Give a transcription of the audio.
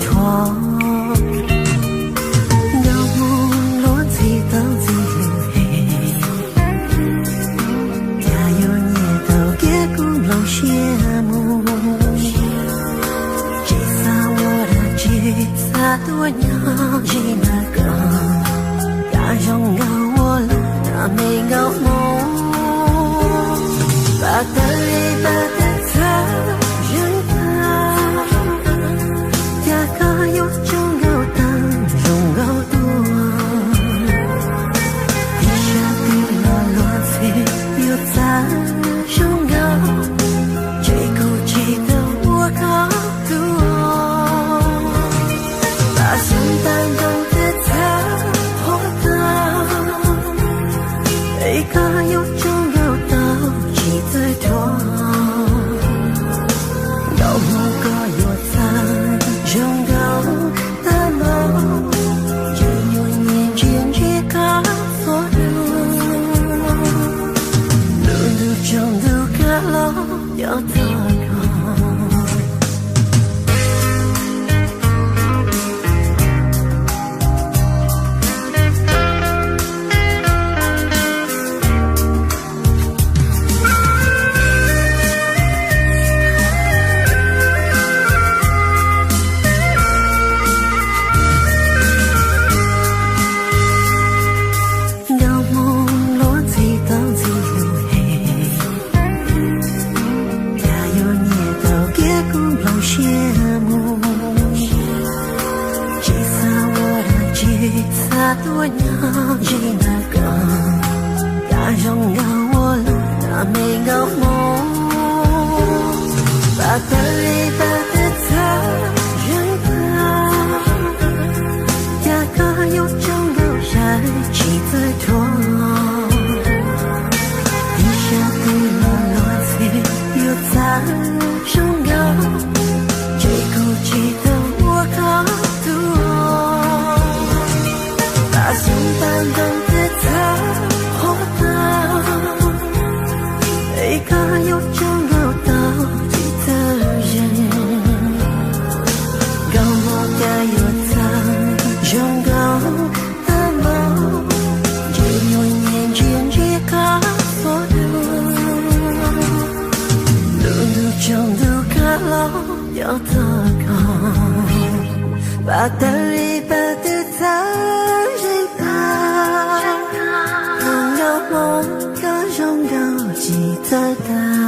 托。多年已那个，大容够我了，那没够梦，把的里把的他人他，呀个有种够当容够多，地下地落落水有在容够，最孤寂的我够多。圣诞中的他，活到一个有种有道几最多，有某个有在中高的梦，只有年间去告诉路路中路个路有多。多年已那个，大容够我了，那没够梦，把的里把的他人他，呀个有种够晒几最多，地下地落落水有在中够，最孤寂的我够多。圣诞中的他，活到一个有种有道理的人，够我该有在拥有的梦，只有年间去告诉路中路个路有多高，把的里把的他。梦，各种高级的大。